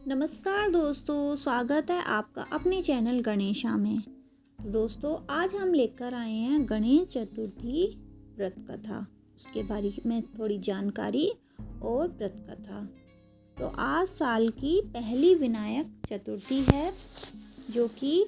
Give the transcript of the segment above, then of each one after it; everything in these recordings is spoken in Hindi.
नमस्कार दोस्तों, स्वागत है आपका अपने चैनल गणेशा में। तो दोस्तों, आज हम लेकर आए हैं गणेश चतुर्थी व्रत कथा। उसके बारे में थोड़ी जानकारी और व्रत कथा। तो आज साल की पहली विनायक चतुर्थी है, जो कि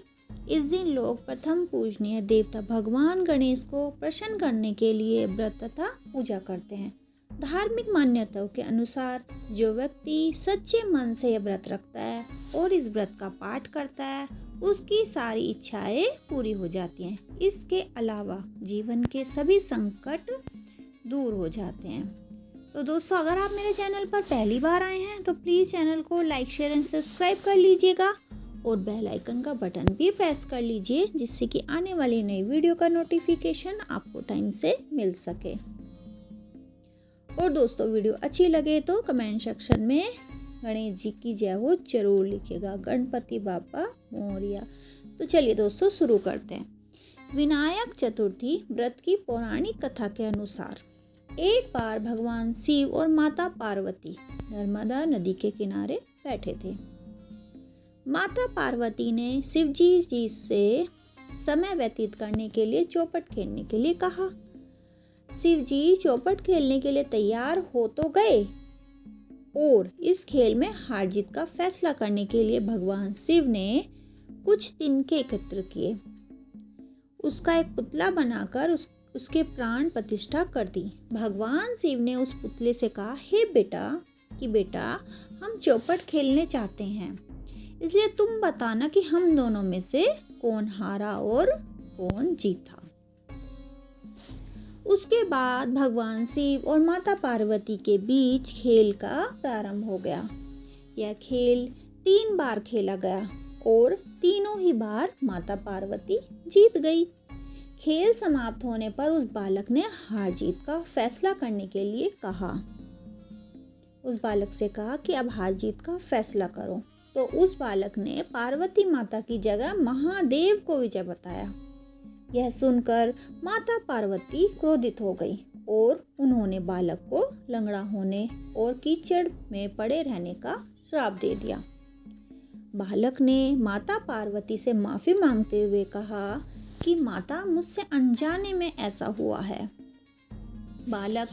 इस दिन लोग प्रथम पूजनीय देवता भगवान गणेश को प्रसन्न करने के लिए व्रत तथा पूजा करते हैं। धार्मिक मान्यताओं के अनुसार जो व्यक्ति सच्चे मन से यह व्रत रखता है और इस व्रत का पाठ करता है, उसकी सारी इच्छाएं पूरी हो जाती हैं। इसके अलावा जीवन के सभी संकट दूर हो जाते हैं। तो दोस्तों, अगर आप मेरे चैनल पर पहली बार आए हैं तो प्लीज़ चैनल को लाइक, शेयर एंड सब्सक्राइब कर लीजिएगा और बेल आइकन का बटन भी प्रेस कर लीजिए, जिससे कि आने वाली नई वीडियो का नोटिफिकेशन आपको टाइम से मिल सके। और दोस्तों, वीडियो अच्छी लगे तो कमेंट सेक्शन में गणेश जी की जय हो जरूर लिखिएगा। गणपति बाप्पा मोरया। तो चलिए दोस्तों, शुरू करते हैं। विनायक चतुर्थी व्रत की पौराणिक कथा के अनुसार एक बार भगवान शिव और माता पार्वती नर्मदा नदी के किनारे बैठे थे। माता पार्वती ने शिव जी से समय व्यतीत करने के लिए चौपट खेलने के लिए कहा। शिव जी चौपट खेलने के लिए तैयार हो तो गए और इस खेल में हार जीत का फैसला करने के लिए भगवान शिव ने कुछ तिनके एकत्र किए। उसका एक पुतला बनाकर उसके प्राण प्रतिष्ठा कर दी। भगवान शिव ने उस पुतले से कहा, हे बेटा हम चौपट खेलने चाहते हैं, इसलिए तुम बताना कि हम दोनों में से कौन हारा और कौन जीता। उसके बाद भगवान शिव और माता पार्वती के बीच खेल का प्रारंभ हो गया। यह खेल 3 बार खेला गया और तीनों ही बार माता पार्वती जीत गई। खेल समाप्त होने पर उस बालक ने हार जीत का फैसला करने के लिए कहा। उस बालक से कहा कि अब हार जीत का फैसला करो। तो उस बालक ने पार्वती माता की जगह महादेव को विजय बताया। यह सुनकर माता पार्वती क्रोधित हो गई और उन्होंने बालक को लंगड़ा होने और कीचड़ में पड़े रहने का श्राप दे दिया। बालक ने माता पार्वती से माफ़ी मांगते हुए कहा कि माता, मुझसे अनजाने में ऐसा हुआ है। बालक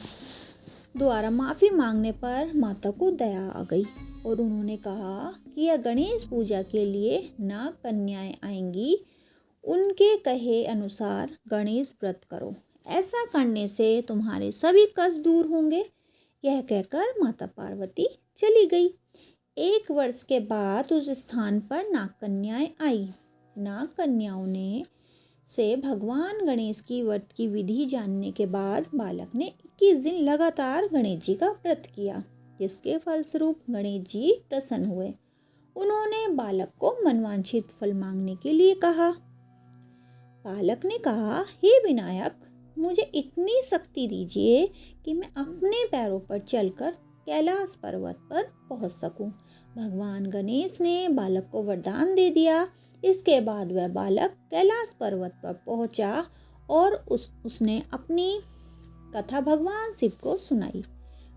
द्वारा माफ़ी मांगने पर माता को दया आ गई और उन्होंने कहा कि यह गणेश पूजा के लिए नाग कन्याएं आएंगी, उनके कहे अनुसार गणेश व्रत करो। ऐसा करने से तुम्हारे सभी कष्ट दूर होंगे। यह कहकर माता पार्वती चली गई। 1 वर्ष के बाद उस स्थान पर नाग कन्याएं आई। नाग कन्याओं ने से भगवान गणेश की व्रत की विधि जानने के बाद बालक ने 21 दिन लगातार गणेश जी का व्रत किया, जिसके फलस्वरूप गणेश जी प्रसन्न हुए। उन्होंने बालक को मनवांछित फल मांगने के लिए कहा। बालक ने कहा, हे विनायक, मुझे इतनी शक्ति दीजिए कि मैं अपने पैरों पर चलकर कैलाश पर्वत पर पहुंच सकूं। भगवान गणेश ने बालक को वरदान दे दिया। इसके बाद वह बालक कैलाश पर्वत पर पहुंचा और उसने अपनी कथा भगवान शिव को सुनाई।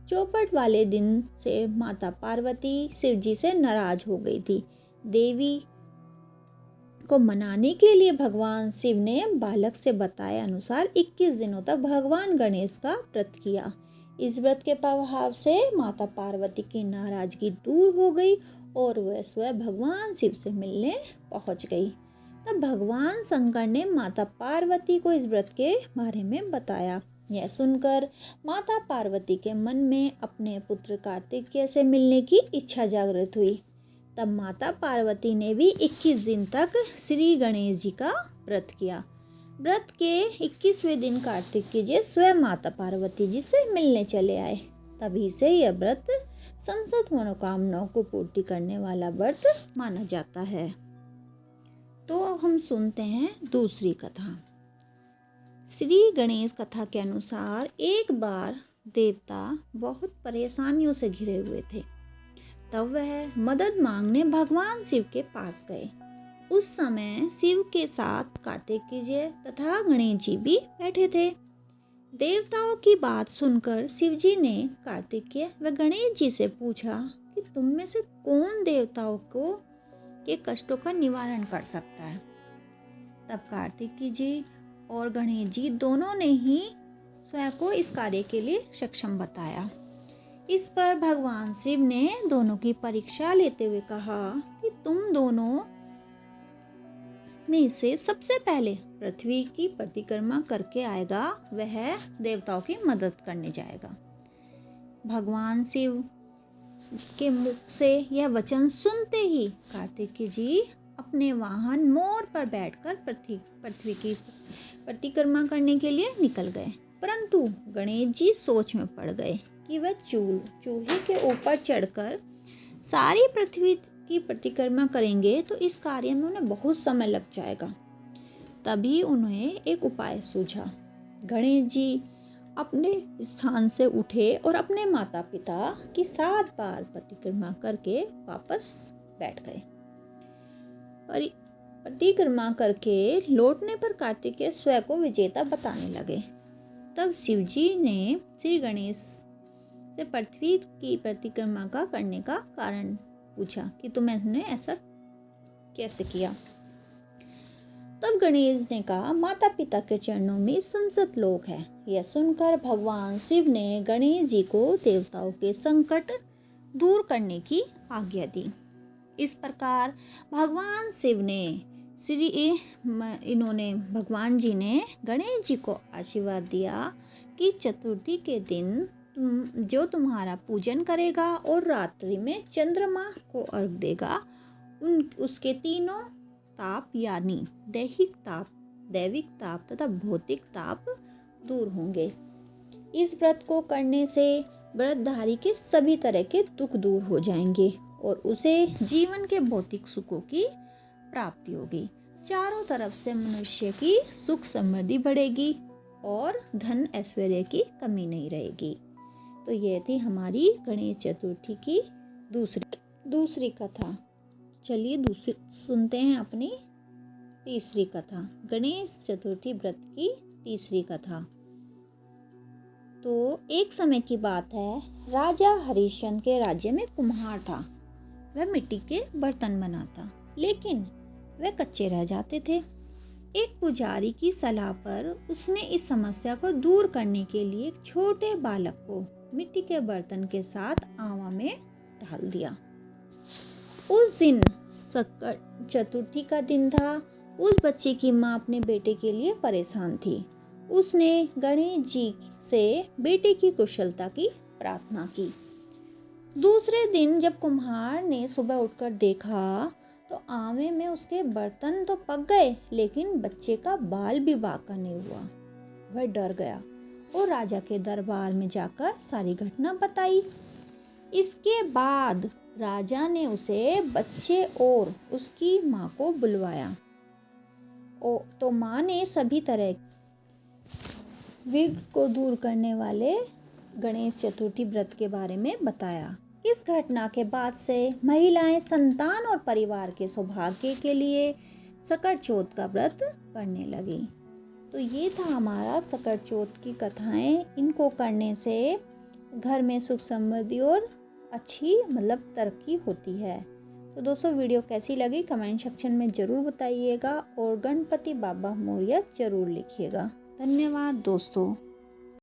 चौपट वाले दिन से माता पार्वती शिव जी से नाराज हो गई थी। देवी को मनाने के लिए भगवान शिव ने बालक से बताए अनुसार 21 दिनों तक भगवान गणेश का व्रत किया। इस व्रत के प्रभाव से माता पार्वती की नाराजगी दूर हो गई और वह स्वयं भगवान शिव से मिलने पहुंच गई। तब भगवान शंकर ने माता पार्वती को इस व्रत के बारे में बताया। यह सुनकर माता पार्वती के मन में अपने पुत्र कार्तिकेय से मिलने की इच्छा जागृत हुई। तब माता पार्वती ने भी 21 दिन तक श्री गणेश जी का व्रत किया। व्रत के 21वें दिन कार्तिकेय जी स्वयं माता पार्वती जी से मिलने चले आए। तभी से यह व्रत संसद मनोकामनाओं को पूर्ति करने वाला व्रत माना जाता है। तो अब हम सुनते हैं दूसरी कथा। श्री गणेश कथा के अनुसार एक बार देवता बहुत परेशानियों से घिरे हुए थे। तब वह मदद मांगने भगवान शिव के पास गए। उस समय शिव के साथ कार्तिकेय तथा गणेश जी भी बैठे थे। देवताओं की बात सुनकर शिव जी ने कार्तिकेय व गणेश जी से पूछा कि कि तुम में से कौन देवताओं को के कष्टों का निवारण कर सकता है। तब कार्तिकेय जी और गणेश जी दोनों ने ही स्वयं को इस कार्य के लिए सक्षम बताया। इस पर भगवान शिव ने दोनों की परीक्षा लेते हुए कहा कि तुम दोनों में से सबसे पहले पृथ्वी की परिक्रमा करके आएगा वह देवताओं की मदद करने जाएगा। भगवान शिव के मुख से यह वचन सुनते ही कार्तिकेय जी अपने वाहन मोर पर बैठकर पृथ्वी की परिक्रमा करने के लिए निकल गए। परंतु गणेश जी सोच में पड़ गए कि वह चूहे के ऊपर चढ़कर सारी पृथ्वी की परिक्रमा करेंगे तो इस कार्य में उन्हें बहुत समय लग जाएगा। तभी उन्हें एक उपाय सूझा। गणेश जी अपने स्थान से उठे और अपने माता पिता की 7 बार परिक्रमा करके वापस बैठ गए। परिक्रमा करके लौटने पर कार्तिकेय स्वयं को विजेता बताने लगे। तब शिवजी ने श्री गणेश से पृथ्वी की परिक्रमा का करने का कारण पूछा कि तुमने ऐसा कैसे किया। तब गणेश ने कहा, माता पिता के चरणों में संसत लोक है। यह सुनकर भगवान शिव ने गणेश जी को देवताओं के संकट दूर करने की आज्ञा दी। इस प्रकार भगवान शिव ने भगवान जी ने गणेश जी को आशीर्वाद दिया कि चतुर्थी के दिन जो तुम्हारा पूजन करेगा और रात्रि में चंद्रमा को अर्घ देगा उसके तीनों ताप यानी दैविक ताप तथा भौतिक ताप दूर होंगे। इस व्रत को करने से व्रतधारी के सभी तरह के दुख दूर हो जाएंगे और उसे जीवन के भौतिक सुखों की प्राप्ति होगी। चारों तरफ से मनुष्य की सुख समृद्धि बढ़ेगी और धन ऐश्वर्य की कमी नहीं रहेगी। तो ये थी हमारी गणेश चतुर्थी की दूसरी कथा। चलिए सुनते हैं अपनी तीसरी कथा, गणेश चतुर्थी व्रत की तीसरी कथा। तो एक समय की बात है, राजा हरिश्चंद्र के राज्य में कुम्हार था। वह मिट्टी के बर्तन बनाता, लेकिन वह कच्चे रह जाते थे। एक पुजारी की सलाह पर उसने इस समस्या को दूर करने के लिए एक छोटे बालक को मिट्टी के बर्तन के साथ आवा में डाल दिया। उस दिन संकट चतुर्थी का दिन था। उस बच्चे की माँ अपने बेटे के लिए परेशान थी। उसने गणेश जी से बेटे की कुशलता की प्रार्थना की। दूसरे दिन जब कुम्हार ने सुबह उठकर देखा तो आवे में उसके बर्तन तो पक गए, लेकिन बच्चे का बाल भी बाका नहीं हुआ। वह डर गया और राजा के दरबार में जाकर सारी घटना बताई। इसके बाद राजा ने उसे बच्चे और उसकी माँ को बुलवाया। तो माँ ने सभी तरह विघ्न को दूर करने वाले गणेश चतुर्थी व्रत के बारे में बताया। इस घटना के बाद से महिलाएं संतान और परिवार के सौभाग्य के लिए सकट चौथ का व्रत करने लगी। तो ये था हमारा सकट चौथ की कथाएं। इनको करने से घर में सुख समृद्धि और अच्छी तरक्की होती है। तो दोस्तों, वीडियो कैसी लगी कमेंट सेक्शन में ज़रूर बताइएगा और गणपति बाबा मोरया ज़रूर लिखिएगा। धन्यवाद दोस्तों।